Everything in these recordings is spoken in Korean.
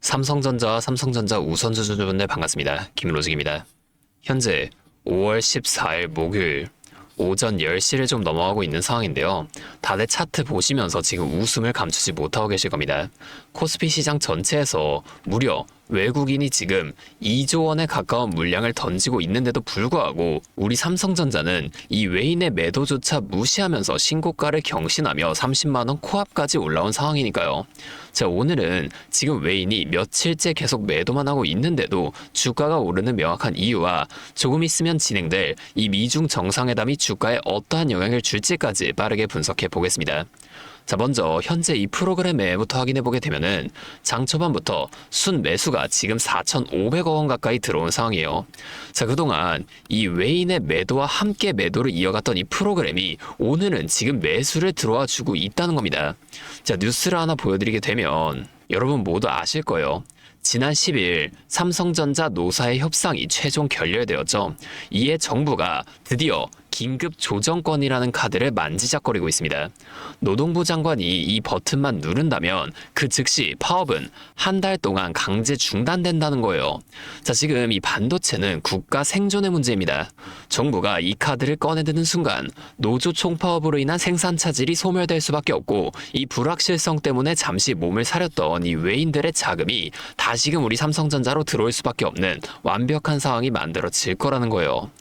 삼성전자와 삼성전자 우선주주분들 반갑습니다. 김로직입니다. 현재 5월 14일 목요일 오전 10시를 좀 넘어가고 있는 상황인데요. 다들 차트 보시면서 지금 웃음을 감추지 못하고 계실 겁니다. 코스피 시장 전체에서 무려 외국인이 지금 2조 원에 가까운 물량을 던지고 있는데도 불구하고 우리 삼성전자는 이 외인의 매도조차 무시하면서 신고가를 경신하며 30만 원 코앞까지 올라온 상황이니까요. 자, 오늘은 지금 외인이 며칠째 계속 매도만 하고 있는데도 주가가 오르는 명확한 이유와 조금 있으면 진행될 이 미중 정상회담이 주가에 어떠한 영향을 줄지까지 빠르게 분석해 보겠습니다. 자, 먼저 현재 이 프로그램 내부터 확인해 보게 되면은 장 초반부터 순 매수가 지금 4,500억 원 가까이 들어온 상황이에요. 자, 그동안 이 외인의 매도와 함께 매도를 이어갔던 이 프로그램이 오늘은 지금 매수를 들어와 주고 있다는 겁니다. 자, 뉴스를 하나 보여드리게 되면 여러분 모두 아실 거예요. 지난 10일 삼성전자 노사의 협상이 최종 결렬되었죠. 이에 정부가 드디어 긴급 조정권이라는 카드를 만지작거리고 있습니다. 노동부 장관이 이 버튼만 누른다면 그 즉시 파업은 한 달 동안 강제 중단된다는 거예요. 자, 지금 이 반도체는 국가 생존의 문제입니다. 정부가 이 카드를 꺼내드는 순간 노조 총파업으로 인한 생산 차질이 소멸될 수밖에 없고 이 불확실성 때문에 잠시 몸을 사렸던 이 외인들의 자금이 다시금 우리 삼성전자로 들어올 수밖에 없는 완벽한 상황이 만들어질 거라는 거예요.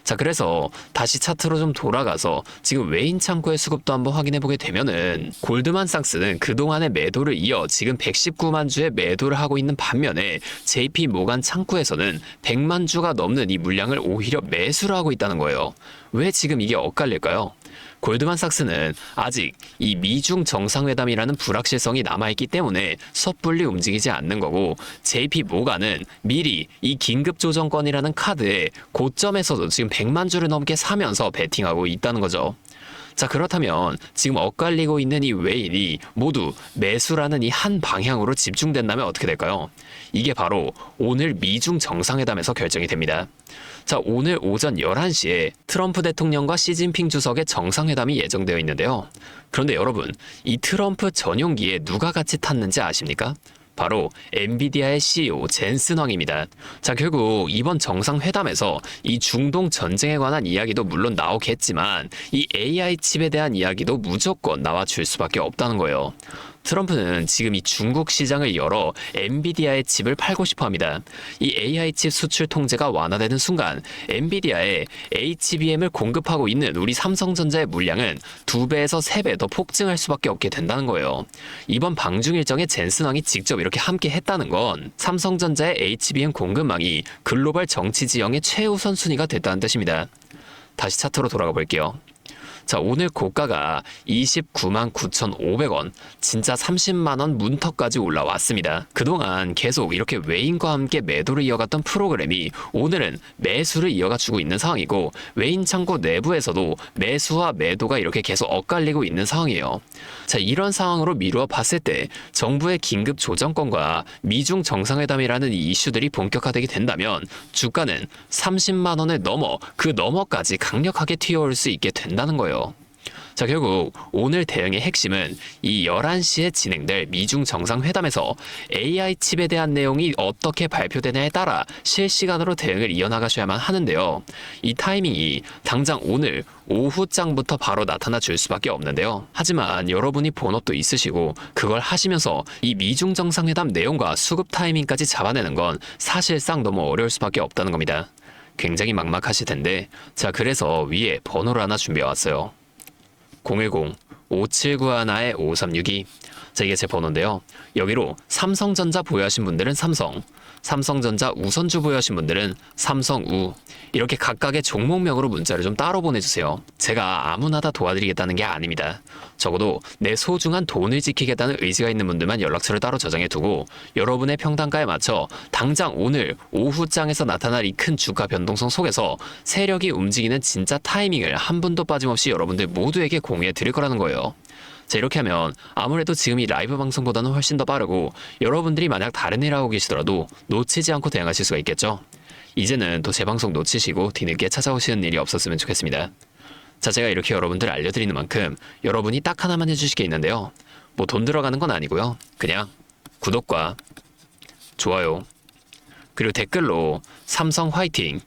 자, 그래서 다시 차트로 좀 돌아가서 지금 외인 창구의 수급도 한번 확인해 보게 되면은 골드만삭스는 그동안의 매도를 이어 지금 119만 주의 매도를 하고 있는 반면에 JP 모간 창구에서는 100만 주가 넘는 이 물량을 오히려 매수를 하고 있다는 거예요. 왜 지금 이게 엇갈릴까요? 골드만삭스는 아직 이 미중 정상회담이라는 불확실성이 남아있기 때문에 섣불리 움직이지 않는 거고, JP 모간은 미리 이 긴급조정권이라는 카드에 고점에서도 지금 100만 주를 넘게 사면서 베팅하고 있다는 거죠. 자, 그렇다면 지금 엇갈리고 있는 이 외인이 모두 매수라는 이 한 방향으로 집중된다면 어떻게 될까요? 이게 바로 오늘 미중 정상회담에서 결정이 됩니다. 자, 오늘 오전 11시에 트럼프 대통령과 시진핑 주석의 정상회담이 예정되어 있는데요. 그런데 여러분, 이 트럼프 전용기에 누가 같이 탔는지 아십니까? 바로 엔비디아의 CEO 젠슨 황입니다. 자, 결국 이번 정상회담에서 이 중동 전쟁에 관한 이야기도 물론 나오겠지만 이 AI 칩에 대한 이야기도 무조건 나와줄 수밖에 없다는 거예요. 트럼프는 지금 이 중국 시장을 열어 엔비디아의 칩을 팔고 싶어 합니다. 이 AI 칩 수출 통제가 완화되는 순간 엔비디아에 HBM을 공급하고 있는 우리 삼성전자의 물량은 2배에서 3배 더 폭증할 수밖에 없게 된다는 거예요. 이번 방중 일정에 젠슨 황이 직접 이렇게 함께 했다는 건 삼성전자의 HBM 공급망이 글로벌 정치 지형의 최우선 순위가 됐다는 뜻입니다. 다시 차트로 돌아가 볼게요. 자, 오늘 고가가 29만 9,500원, 진짜 30만 원 문턱까지 올라왔습니다. 그동안 계속 이렇게 외인과 함께 매도를 이어갔던 프로그램이 오늘은 매수를 이어가 주고 있는 상황이고, 외인 창고 내부에서도 매수와 매도가 이렇게 계속 엇갈리고 있는 상황이에요. 자, 이런 상황으로 미루어 봤을 때 정부의 긴급 조정권과 미중 정상회담이라는 이 이슈들이 본격화되게 된다면 주가는 30만 원을 넘어 그 너머까지 강력하게 튀어올 수 있게 된다는 거예요. 자, 결국 오늘 대응의 핵심은 이 11시에 진행될 미중 정상회담에서 AI 칩에 대한 내용이 어떻게 발표되냐에 따라 실시간으로 대응을 이어나가셔야만 하는데요. 이 타이밍이 당장 오늘 오후장부터 바로 나타나 줄 수밖에 없는데요. 하지만 여러분이 본업도 있으시고 그걸 하시면서 이 미중 정상회담 내용과 수급 타이밍까지 잡아내는 건 사실상 너무 어려울 수밖에 없다는 겁니다. 굉장히 막막하실 텐데, 자, 그래서 위에 번호를 하나 준비해왔어요. 010-5791-5362. 자, 이게 제 번호인데요. 여기로 삼성전자 보유하신 분들은 삼성, 삼성전자 우선주 보유하신 분들은 삼성우, 이렇게 각각의 종목명으로 문자를 좀 따로 보내주세요. 제가 아무나 다 도와드리겠다는 게 아닙니다. 적어도 내 소중한 돈을 지키겠다는 의지가 있는 분들만 연락처를 따로 저장해두고 여러분의 평단가에 맞춰 당장 오늘 오후장에서 나타날 이 큰 주가 변동성 속에서 세력이 움직이는 진짜 타이밍을 한 분도 빠짐없이 여러분들 모두에게 공유해 드릴 거라는 거예요. 자, 이렇게 하면 아무래도 지금 이 라이브 방송보다는 훨씬 더 빠르고 여러분들이 만약 다른 일 하고 계시더라도 놓치지 않고 대응하실 수가 있겠죠. 이제는 또 제 방송 놓치시고 뒤늦게 찾아오시는 일이 없었으면 좋겠습니다. 자, 제가 이렇게 여러분들 알려드리는 만큼 여러분이 딱 하나만 해주실 게 있는데요. 뭐 돈 들어가는 건 아니고요. 그냥 구독과 좋아요. 그리고 댓글로 삼성 화이팅,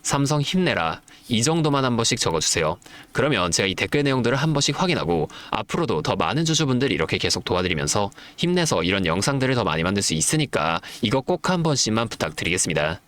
삼성 힘내라 이 정도만 한 번씩 적어주세요. 그러면 제가 이 댓글 내용들을 한 번씩 확인하고 앞으로도 더 많은 주주분들 이렇게 계속 도와드리면서 힘내서 이런 영상들을 더 많이 만들 수 있으니까 이거 꼭 한 번씩만 부탁드리겠습니다.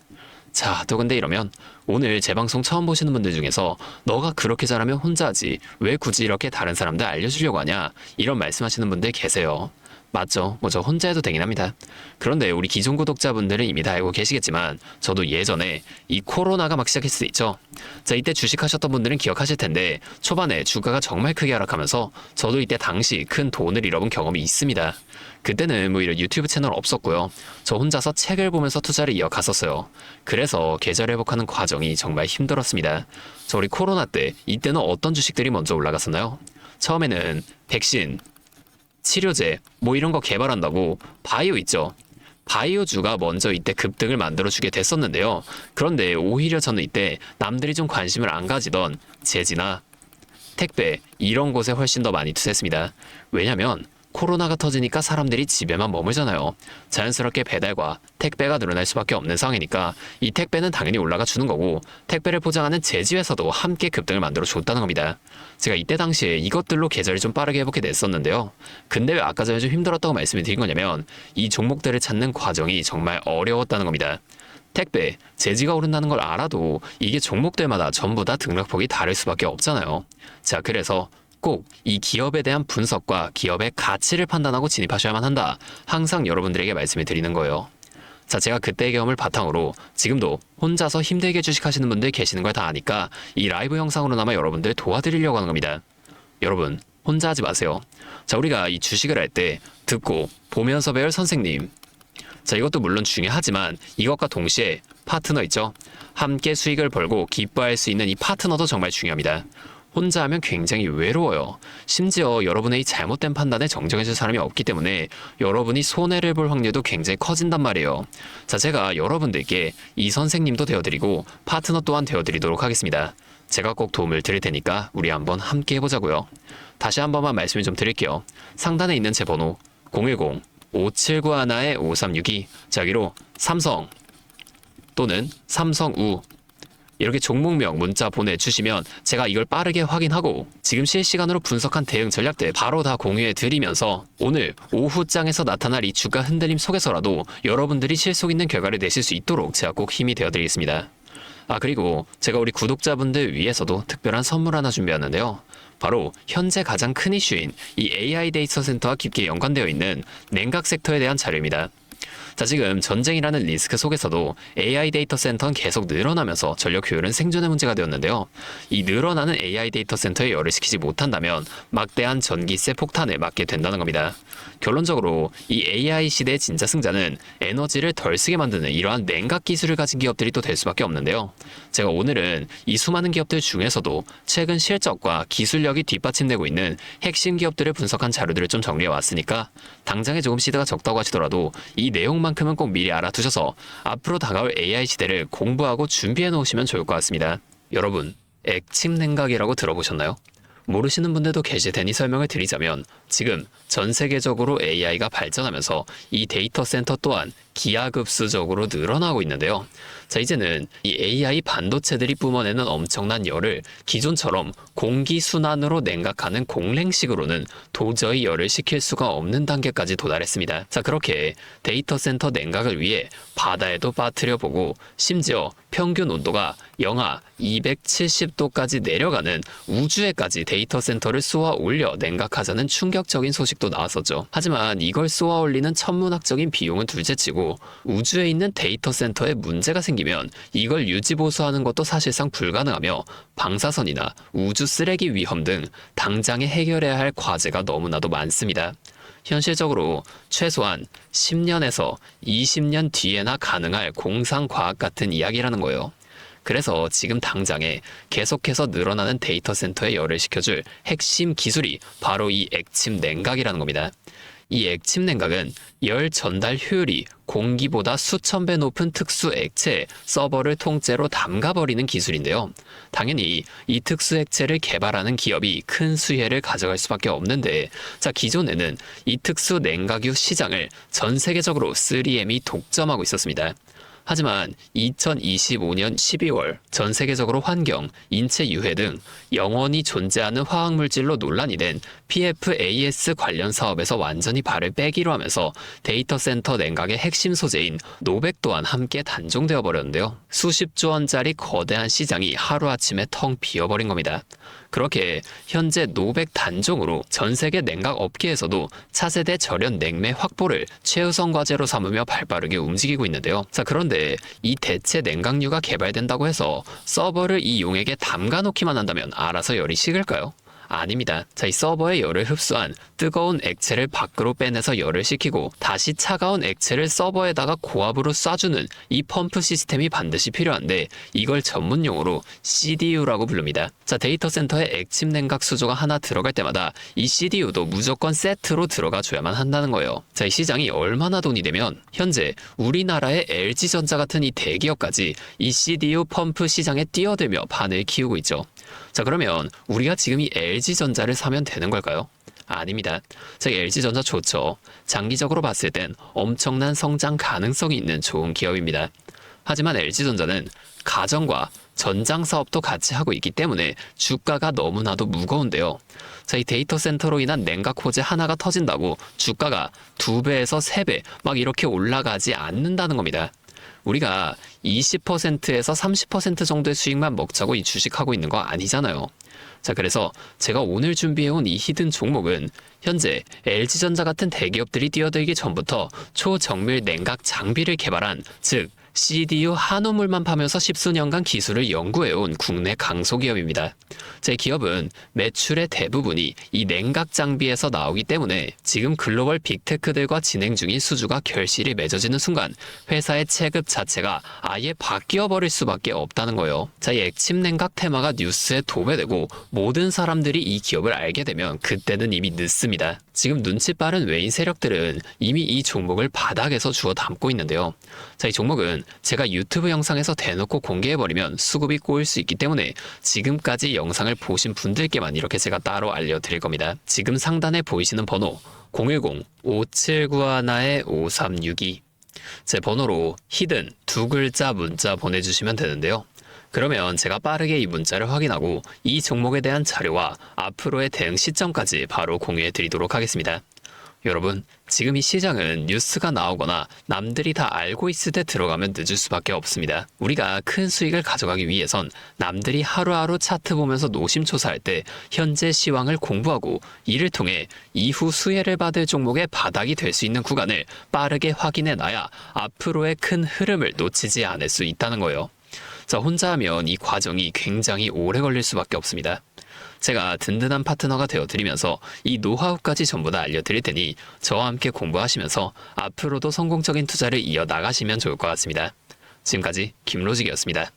자, 또 근데 이러면 오늘 제 방송 처음 보시는 분들 중에서 너가 그렇게 잘하면 혼자 하지 왜 굳이 이렇게 다른 사람들 알려주려고 하냐 이런 말씀하시는 분들 계세요. 맞죠. 뭐 저 혼자 해도 되긴 합니다. 그런데 우리 기존 구독자분들은 이미 다 알고 계시겠지만 저도 예전에 이 코로나가 막 시작했을 때 있죠. 자, 이때 주식하셨던 분들은 기억하실 텐데 초반에 주가가 정말 크게 하락하면서 저도 이때 당시 큰 돈을 잃어본 경험이 있습니다. 그때는 뭐 이런 유튜브 채널 없었고요. 저 혼자서 책을 보면서 투자를 이어갔었어요. 그래서 계절 회복하는 과정이 정말 힘들었습니다. 저 우리 코로나 때 이때는 어떤 주식들이 먼저 올라갔었나요? 처음에는 백신, 치료제 뭐 이런 거 개발한다고 바이오 있죠. 바이오주가 먼저 이때 급등을 만들어주게 됐었는데요. 그런데 오히려 저는 이때 남들이 좀 관심을 안 가지던 제지나 택배 이런 곳에 훨씬 더 많이 투자했습니다. 왜냐면 코로나가 터지니까 사람들이 집에만 머물잖아요. 자연스럽게 배달과 택배가 늘어날 수밖에 없는 상황이니까 이 택배는 당연히 올라가 주는 거고 택배를 포장하는 제지회사도 함께 급등을 만들어 줬다는 겁니다. 제가 이때 당시에 이것들로 계절이 좀 빠르게 회복이 됐었는데요. 근데 왜 아까 전에 좀 힘들었다고 말씀을 드린 거냐면 이 종목들을 찾는 과정이 정말 어려웠다는 겁니다. 택배, 제지가 오른다는 걸 알아도 이게 종목들마다 전부 다 등락폭이 다를 수밖에 없잖아요. 자, 그래서 꼭 이 기업에 대한 분석과 기업의 가치를 판단하고 진입하셔야만 한다. 항상 여러분들에게 말씀을 드리는 거예요. 자, 제가 그때의 경험을 바탕으로 지금도 혼자서 힘들게 주식하시는 분들 계시는 걸 다 아니까 이 라이브 영상으로나마 여러분들 도와드리려고 하는 겁니다. 여러분, 혼자 하지 마세요. 자, 우리가 이 주식을 할 때 듣고 보면서 배울 선생님. 자, 이것도 물론 중요하지만 이것과 동시에 파트너 있죠? 함께 수익을 벌고 기뻐할 수 있는 이 파트너도 정말 중요합니다. 혼자 하면 굉장히 외로워요. 심지어 여러분의 이 잘못된 판단에 정정해줄 사람이 없기 때문에 여러분이 손해를 볼 확률도 굉장히 커진단 말이에요. 자, 제가 여러분들께 이 선생님도 되어드리고 파트너 또한 되어드리도록 하겠습니다. 제가 꼭 도움을 드릴 테니까 우리 한번 함께 해보자고요. 다시 한 번만 말씀을 좀 드릴게요. 상단에 있는 제 번호 010-5791-5362 자기로 삼성 또는 삼성우 이렇게 종목명 문자 보내주시면 제가 이걸 빠르게 확인하고 지금 실시간으로 분석한 대응 전략들 바로 다 공유해 드리면서 오늘 오후장에서 나타날 이 주가 흔들림 속에서라도 여러분들이 실속 있는 결과를 내실 수 있도록 제가 꼭 힘이 되어 드리겠습니다. 아, 그리고 제가 우리 구독자분들 위해서도 특별한 선물 하나 준비했는데요. 바로 현재 가장 큰 이슈인 이 AI 데이터 센터와 깊게 연관되어 있는 냉각 섹터에 대한 자료입니다. 자, 지금 전쟁이라는 리스크 속에서도 AI 데이터 센터는 계속 늘어나면서 전력 효율은 생존의 문제가 되었는데요. 이 늘어나는 AI 데이터 센터에 열을 식히지 못한다면 막대한 전기세 폭탄을 맞게 된다는 겁니다. 결론적으로 이 AI 시대의 진짜 승자는 에너지를 덜 쓰게 만드는 이러한 냉각 기술을 가진 기업들이 또 될 수밖에 없는데요. 제가 오늘은 이 수많은 기업들 중에서도 최근 실적과 기술력이 뒷받침되고 있는 핵심 기업들을 분석한 자료들을 좀 정리해 왔으니까 당장에 조금 시대가 적다고 하시더라도 이 내용만큼은 꼭 미리 알아두셔서 앞으로 다가올 AI 시대를 공부하고 준비해 놓으시면 좋을 것 같습니다. 여러분, 액침 냉각이라고 들어보셨나요? 모르시는 분들도 계실 테니 설명을 드리자면 지금 전 세계적으로 AI가 발전하면서 이 데이터 센터 또한 기하급수적으로 늘어나고 있는데요. 자, 이제는 이 AI 반도체들이 뿜어내는 엄청난 열을 기존처럼 공기순환으로 냉각하는 공랭식으로는 도저히 열을 식힐 수가 없는 단계까지 도달했습니다. 자, 그렇게 데이터 센터 냉각을 위해 바다에도 빠뜨려보고 심지어 평균 온도가 영하 270도까지 내려가는 우주에까지 데이터 센터를 쏘아 올려 냉각하자는 충격적인 소식도 나왔었죠. 하지만 이걸 쏘아 올리는 천문학적인 비용은 둘째치고 우주에 있는 데이터 센터에 문제가 생기면 이걸 유지보수하는 것도 사실상 불가능하며 방사선이나 우주 쓰레기 위험 등 당장에 해결해야 할 과제가 너무나도 많습니다. 현실적으로 최소한 10년에서 20년 뒤에나 가능할 공상과학 같은 이야기라는 거예요. 그래서 지금 당장에 계속해서 늘어나는 데이터 센터에 열을 식혀줄 핵심 기술이 바로 이 액침 냉각이라는 겁니다. 이 액침 냉각은 열 전달 효율이 공기보다 수천 배 높은 특수 액체에 서버를 통째로 담가버리는 기술인데요. 당연히 이 특수 액체를 개발하는 기업이 큰 수혜를 가져갈 수밖에 없는데, 자, 기존에는 이 특수 냉각유 시장을 전 세계적으로 3M이 독점하고 있었습니다. 하지만 2025년 12월 전 세계적으로 환경, 인체 유해 등 영원히 존재하는 화학물질로 논란이 된 PFAS 관련 사업에서 완전히 발을 빼기로 하면서 데이터 센터 냉각의 핵심 소재인 노백 또한 함께 단종되어 버렸는데요. 수십조 원짜리 거대한 시장이 하루아침에 텅 비어버린 겁니다. 그렇게 현재 노백 단종으로 전 세계 냉각 업계에서도 차세대 절연 냉매 확보를 최우선 과제로 삼으며 발빠르게 움직이고 있는데요. 자, 그런데 이 대체 냉각유가 개발된다고 해서 서버를 이 용액에 담가 놓기만 한다면 알아서 열이 식을까요? 아닙니다. 자, 이 서버의 열을 흡수한 뜨거운 액체를 밖으로 빼내서 열을 식히고 다시 차가운 액체를 서버에다가 고압으로 쏴주는 이 펌프 시스템이 반드시 필요한데, 이걸 전문 용어로 CDU라고 부릅니다. 자, 데이터 센터에 액침 냉각 수조가 하나 들어갈 때마다 이 CDU도 무조건 세트로 들어가 줘야만 한다는 거예요. 자, 이 시장이 얼마나 돈이 되면 현재 우리나라의 LG전자 같은 이 대기업까지 이 CDU 펌프 시장에 뛰어들며 판을 키우고 있죠. 자, 그러면 우리가 지금 이 LG전자를 사면 되는 걸까요? 아닙니다. 자, LG전자 좋죠. 장기적으로 봤을 땐 엄청난 성장 가능성이 있는 좋은 기업입니다. 하지만 LG전자는 가전과 전장 사업도 같이 하고 있기 때문에 주가가 너무나도 무거운데요. 자, 이 데이터 센터로 인한 냉각 호재 하나가 터진다고 주가가 2배에서 3배 막 이렇게 올라가지 않는다는 겁니다. 우리가 20%에서 30% 정도의 수익만 먹자고 이 주식하고 있는 거 아니잖아요. 자, 그래서 제가 오늘 준비해온 이 히든 종목은 현재 LG전자 같은 대기업들이 뛰어들기 전부터 초정밀 냉각 장비를 개발한, 즉 CDU 한우물만 파면서 십수년간 기술을 연구해온 국내 강소기업입니다. 제 기업은 매출의 대부분이 이 냉각 장비에서 나오기 때문에 지금 글로벌 빅테크들과 진행 중인 수주가 결실이 맺어지는 순간 회사의 체급 자체가 아예 바뀌어버릴 수밖에 없다는 거예요. 자, 이 액침 냉각 테마가 뉴스에 도배되고 모든 사람들이 이 기업을 알게 되면 그때는 이미 늦습니다. 지금 눈치 빠른 외인 세력들은 이미 이 종목을 바닥에서 주워 담고 있는데요. 자, 이 종목은 제가 유튜브 영상에서 대놓고 공개해버리면 수급이 꼬일 수 있기 때문에 지금까지 영상을 보신 분들께만 이렇게 제가 따로 알려드릴 겁니다. 지금 상단에 보이시는 번호 010-5791-5362 제 번호로 히든 2글자 문자 보내주시면 되는데요. 그러면 제가 빠르게 이 문자를 확인하고 이 종목에 대한 자료와 앞으로의 대응 시점까지 바로 공유해 드리도록 하겠습니다. 여러분, 지금 이 시장은 뉴스가 나오거나 남들이 다 알고 있을 때 들어가면 늦을 수밖에 없습니다. 우리가 큰 수익을 가져가기 위해선 남들이 하루하루 차트 보면서 노심초사할 때 현재 시황을 공부하고 이를 통해 이후 수혜를 받을 종목의 바닥이 될 수 있는 구간을 빠르게 확인해 놔야 앞으로의 큰 흐름을 놓치지 않을 수 있다는 거예요. 자, 혼자 하면 이 과정이 굉장히 오래 걸릴 수밖에 없습니다. 제가 든든한 파트너가 되어드리면서 이 노하우까지 전부 다 알려드릴 테니 저와 함께 공부하시면서 앞으로도 성공적인 투자를 이어나가시면 좋을 것 같습니다. 지금까지 김로직이었습니다.